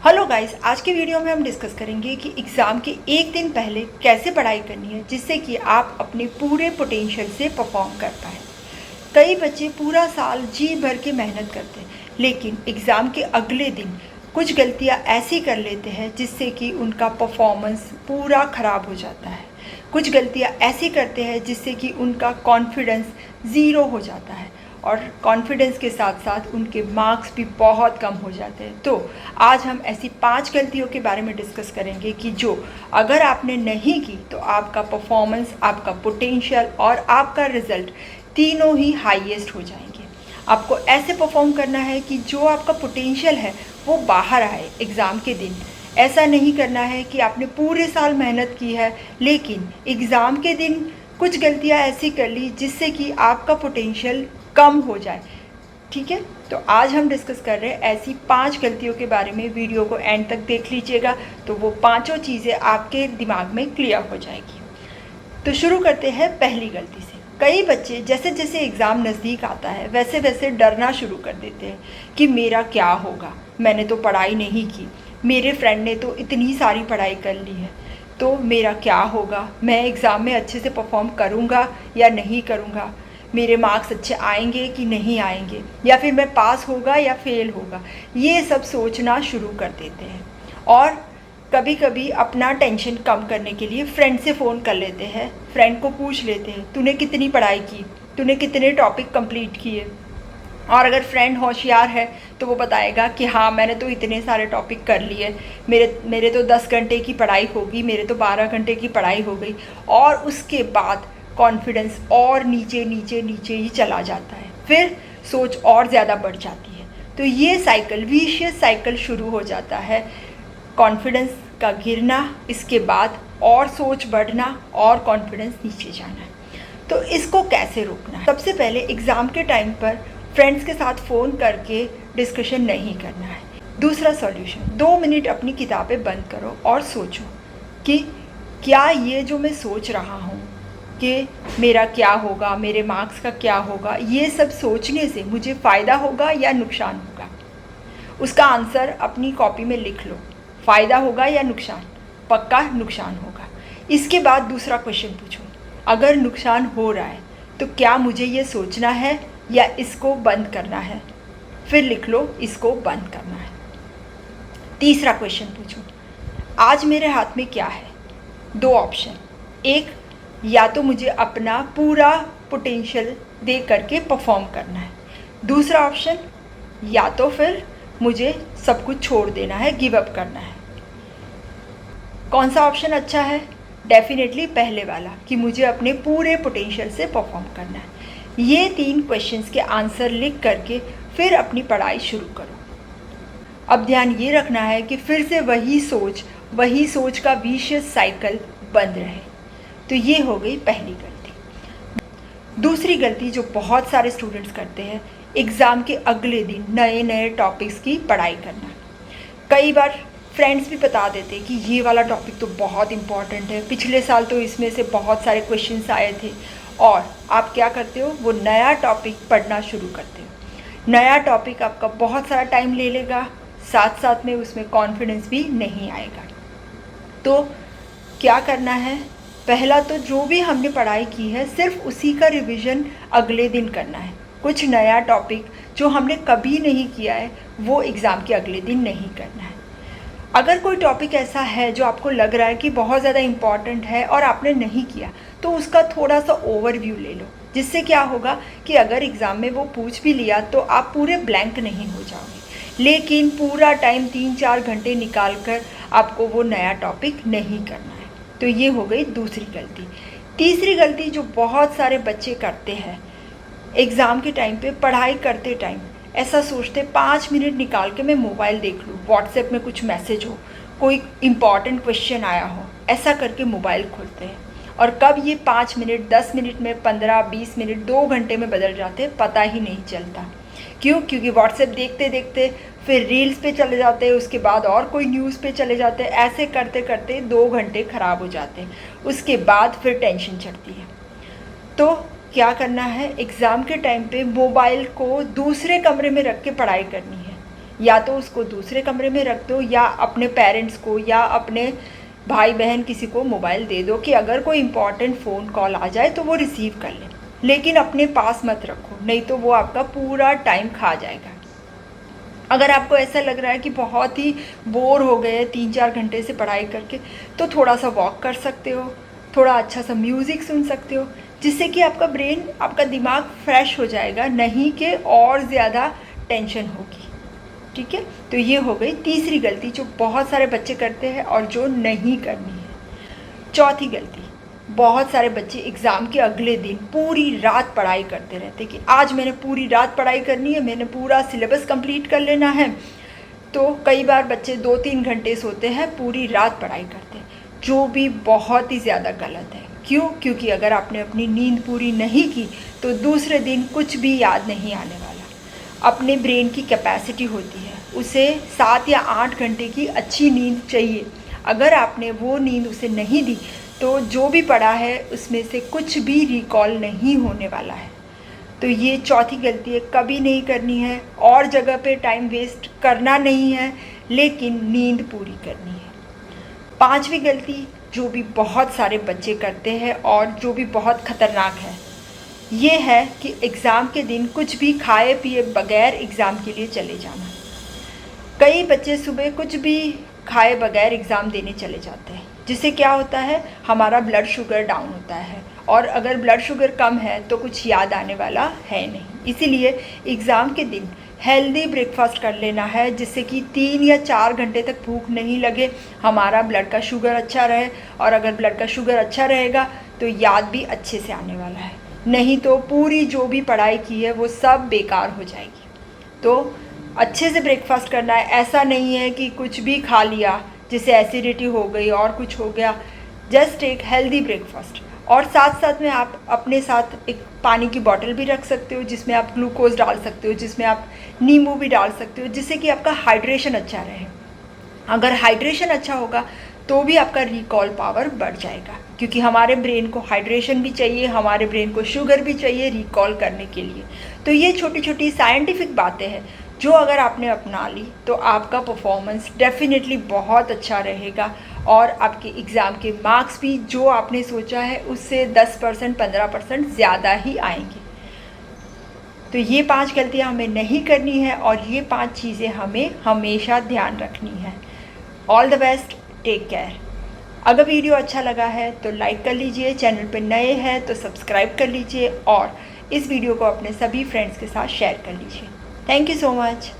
Hello guys, आज के video में हम डिस्कस करेंगे कि एग्ज़ाम के एक दिन पहले कैसे पढ़ाई करनी है जिससे कि आप अपने पूरे पोटेंशियल से परफॉर्म कर पाएँ। कई बच्चे पूरा साल जी भर के मेहनत करते हैं, लेकिन एग्ज़ाम के अगले दिन कुछ गलतियां ऐसी कर लेते हैं जिससे कि उनका परफॉर्मेंस पूरा ख़राब हो जाता है। कुछ गलतियां ऐसी करते हैं जिससे कि उनका कॉन्फिडेंस ज़ीरो हो जाता है और कॉन्फिडेंस के साथ साथ उनके मार्क्स भी बहुत कम हो जाते हैं। तो आज हम ऐसी 5 गलतियों के बारे में डिस्कस करेंगे कि जो अगर आपने नहीं की तो आपका परफॉर्मेंस, आपका पोटेंशियल और आपका रिज़ल्ट तीनों ही हाईएस्ट हो जाएंगे। आपको ऐसे परफॉर्म करना है कि जो आपका पोटेंशियल है वो बाहर आए एग्ज़ाम के दिन। ऐसा नहीं करना है कि आपने पूरे साल मेहनत की है लेकिन एग्ज़ाम के दिन कुछ गलतियां ऐसी कर ली जिससे कि आपका पोटेंशियल कम हो जाए। ठीक है, तो आज हम डिस्कस कर रहे हैं ऐसी 5 गलतियों के बारे में। वीडियो को एंड तक देख लीजिएगा तो वो पांचों चीज़ें आपके दिमाग में क्लियर हो जाएगी। तो शुरू करते हैं पहली गलती से। कई बच्चे जैसे जैसे एग्ज़ाम नज़दीक आता है वैसे वैसे डरना शुरू कर देते हैं कि मेरा क्या होगा, मैंने तो पढ़ाई नहीं की, मेरे फ्रेंड ने तो इतनी सारी पढ़ाई कर ली है, तो मेरा क्या होगा, मैं एग्ज़ाम में अच्छे से परफॉर्म करूँगा या नहीं करूँगा, मेरे मार्क्स अच्छे आएंगे कि नहीं आएंगे, या फिर मैं पास होगा या फेल होगा। ये सब सोचना शुरू कर देते हैं और कभी कभी अपना टेंशन कम करने के लिए फ्रेंड से फ़ोन कर लेते हैं। फ्रेंड को पूछ लेते हैं तूने कितनी पढ़ाई की, तूने कितने टॉपिक कंप्लीट किए। और अगर फ्रेंड होशियार है तो वो बताएगा कि हाँ मैंने तो इतने सारे टॉपिक कर लिए, मेरे तो 10 घंटे की पढ़ाई होगी, मेरे तो 12 घंटे की पढ़ाई हो गई। और उसके बाद कॉन्फिडेंस और नीचे नीचे नीचे ही चला जाता है, फिर सोच और ज़्यादा बढ़ जाती है। तो ये साइकिल, विशियस साइकिल शुरू हो जाता है। कॉन्फिडेंस का गिरना, इसके बाद और सोच बढ़ना और कॉन्फिडेंस नीचे जाना। तो इसको कैसे रोकना है? सबसे पहले एग्ज़ाम के टाइम पर फ्रेंड्स के साथ फ़ोन करके डिस्कशन नहीं करना है। दूसरा सॉल्यूशन, 2 मिनट अपनी किताबें बंद करो और सोचो कि क्या ये जो मैं सोच रहा हूँ कि मेरा क्या होगा, मेरे मार्क्स का क्या होगा, ये सब सोचने से मुझे फ़ायदा होगा या नुकसान होगा। उसका आंसर अपनी कॉपी में लिख लो, फ़ायदा होगा या नुकसान। पक्का नुकसान होगा। इसके बाद दूसरा क्वेश्चन पूछो, अगर नुकसान हो रहा है तो क्या मुझे ये सोचना है या इसको बंद करना है। फिर लिख लो इसको बंद करना है। तीसरा क्वेश्चन पूछो, आज मेरे हाथ में क्या है। 2 ऑप्शन, एक, या तो मुझे अपना पूरा पोटेंशियल दे करके परफॉर्म करना है। दूसरा ऑप्शन, या तो फिर मुझे सब कुछ छोड़ देना है, गिव अप करना है। कौन सा ऑप्शन अच्छा है? डेफिनेटली पहले वाला, कि मुझे अपने पूरे पोटेंशियल से परफॉर्म करना है। ये 3 क्वेश्चंस के आंसर लिख करके फिर अपनी पढ़ाई शुरू करो। अब ध्यान ये रखना है कि फिर से वही सोच का विशियस साइकिल बंद रहे। तो ये हो गई पहली गलती। दूसरी गलती जो बहुत सारे स्टूडेंट्स करते हैं, एग्ज़ाम के अगले दिन नए नए टॉपिक्स की पढ़ाई करना। कई बार फ्रेंड्स भी बता देते कि ये वाला टॉपिक तो बहुत इम्पॉर्टेंट है, पिछले साल तो इसमें से बहुत सारे क्वेश्चंस आए थे। और आप क्या करते हो, वो नया टॉपिक पढ़ना शुरू करते हो। नया टॉपिक आपका बहुत सारा टाइम ले लेगा, साथ साथ में उसमें कॉन्फिडेंस भी नहीं आएगा। तो क्या करना है, पहला तो जो भी हमने पढ़ाई की है सिर्फ उसी का रिवीजन अगले दिन करना है। कुछ नया टॉपिक जो हमने कभी नहीं किया है वो एग्ज़ाम के अगले दिन नहीं करना है। अगर कोई टॉपिक ऐसा है जो आपको लग रहा है कि बहुत ज़्यादा इम्पॉर्टेंट है और आपने नहीं किया तो उसका थोड़ा सा ओवरव्यू ले लो, जिससे क्या होगा कि अगर एग्ज़ाम में वो पूछ भी लिया तो आप पूरे ब्लैंक नहीं हो जाओगे। लेकिन पूरा टाइम 3-4 घंटे निकाल कर आपको वो नया टॉपिक नहीं करना है। तो ये हो गई दूसरी गलती। तीसरी गलती जो बहुत सारे बच्चे करते हैं, एग्ज़ाम के टाइम पे पढ़ाई करते टाइम ऐसा सोचते 5 मिनट निकाल के मैं मोबाइल देख लूँ, व्हाट्सएप में कुछ मैसेज हो, कोई इम्पॉर्टेंट क्वेश्चन आया हो, ऐसा करके मोबाइल खोलते हैं। और कब ये 5 मिनट 10 मिनट में 15-20 मिनट 2 घंटे में बदल जाते पता ही नहीं चलता। क्यों? क्योंकि व्हाट्सएप देखते देखते फिर रील्स पे चले जाते हैं, उसके बाद और कोई न्यूज़ पे चले जाते हैं। ऐसे करते करते 2 घंटे ख़राब हो जाते हैं। उसके बाद फिर टेंशन चढ़ती है। तो क्या करना है, एग्ज़ाम के टाइम पे मोबाइल को दूसरे कमरे में रख के पढ़ाई करनी है। या तो उसको दूसरे कमरे में रख दो या अपने पेरेंट्स को या अपने भाई बहन किसी को मोबाइल दे दो कि अगर कोई इम्पॉर्टेंट फ़ोन कॉल आ जाए तो वो रिसीव कर ले, लेकिन अपने पास मत रखो, नहीं तो वो आपका पूरा टाइम खा जाएगा। अगर आपको ऐसा लग रहा है कि बहुत ही बोर हो गए 3-4 घंटे से पढ़ाई करके, तो थोड़ा सा वॉक कर सकते हो, थोड़ा अच्छा सा म्यूज़िक सुन सकते हो, जिससे कि आपका ब्रेन, आपका दिमाग फ्रेश हो जाएगा, नहीं कि और ज़्यादा टेंशन होगी। ठीक है, तो ये हो गई तीसरी गलती जो बहुत सारे बच्चे करते हैं और जो नहीं करनी है। चौथी गलती, बहुत सारे बच्चे एग्ज़ाम के अगले दिन पूरी रात पढ़ाई करते रहते कि आज मैंने पूरी रात पढ़ाई करनी है, मैंने पूरा सिलेबस कंप्लीट कर लेना है। तो कई बार बच्चे 2-3 घंटे सोते हैं, पूरी रात पढ़ाई करते हैं, जो भी बहुत ही ज़्यादा गलत है। क्यों? क्योंकि अगर आपने अपनी नींद पूरी नहीं की तो दूसरे दिन कुछ भी याद नहीं आने वाला। अपने ब्रेन की कैपेसिटी होती है, उसे 7 या 8 घंटे की अच्छी नींद चाहिए। अगर आपने वो नींद उसे नहीं दी तो जो भी पढ़ा है उसमें से कुछ भी रिकॉल नहीं होने वाला है। तो ये चौथी गलती है, कभी नहीं करनी है। और जगह पे टाइम वेस्ट करना नहीं है, लेकिन नींद पूरी करनी है। पांचवी गलती जो भी बहुत सारे बच्चे करते हैं और जो भी बहुत ख़तरनाक है, ये है कि एग्ज़ाम के दिन कुछ भी खाए पिए बगैर एग्ज़ाम के लिए चले जाना। कई बच्चे सुबह कुछ भी खाए बगैर एग्ज़ाम देने चले जाते हैं, जिससे क्या होता है, हमारा ब्लड शुगर डाउन होता है, और अगर ब्लड शुगर कम है तो कुछ याद आने वाला है नहीं। इसीलिए एग्ज़ाम के दिन हेल्दी ब्रेकफास्ट कर लेना है, जिससे कि 3 या 4 घंटे तक भूख नहीं लगे, हमारा ब्लड का शुगर अच्छा रहे, और अगर ब्लड का शुगर अच्छा रहेगा तो याद भी अच्छे से आने वाला है, नहीं तो पूरी जो भी पढ़ाई की है वो सब बेकार हो जाएगी। तो अच्छे से ब्रेकफास्ट करना है, ऐसा नहीं है कि कुछ भी खा लिया जिससे एसिडिटी हो गई और कुछ हो गया। जस्ट एक हेल्दी ब्रेकफास्ट, और साथ साथ में आप अपने साथ एक पानी की बोतल भी रख सकते हो, जिसमें आप ग्लूकोज डाल सकते हो, जिसमें आप नींबू भी डाल सकते हो, जिससे कि आपका हाइड्रेशन अच्छा रहे। अगर हाइड्रेशन अच्छा होगा तो भी आपका रिकॉल पावर बढ़ जाएगा, क्योंकि हमारे ब्रेन को हाइड्रेशन भी चाहिए, हमारे ब्रेन को शुगर भी चाहिए रिकॉल करने के लिए। तो ये छोटी छोटी साइंटिफिक बातें हैं जो अगर आपने अपना ली तो आपका परफॉर्मेंस डेफिनेटली बहुत अच्छा रहेगा, और आपके एग्ज़ाम के मार्क्स भी जो आपने सोचा है उससे 10% 15% ज़्यादा ही आएंगे। तो ये 5 गलतियाँ हमें नहीं करनी है, और ये 5 चीज़ें हमें हमेशा ध्यान रखनी है। All the best, take care. अगर वीडियो अच्छा लगा है तो लाइक कर लीजिए, चैनल पर नए हैं तो सब्सक्राइब कर लीजिए, और इस वीडियो को अपने सभी फ्रेंड्स के साथ शेयर कर लीजिए। Thank you so much.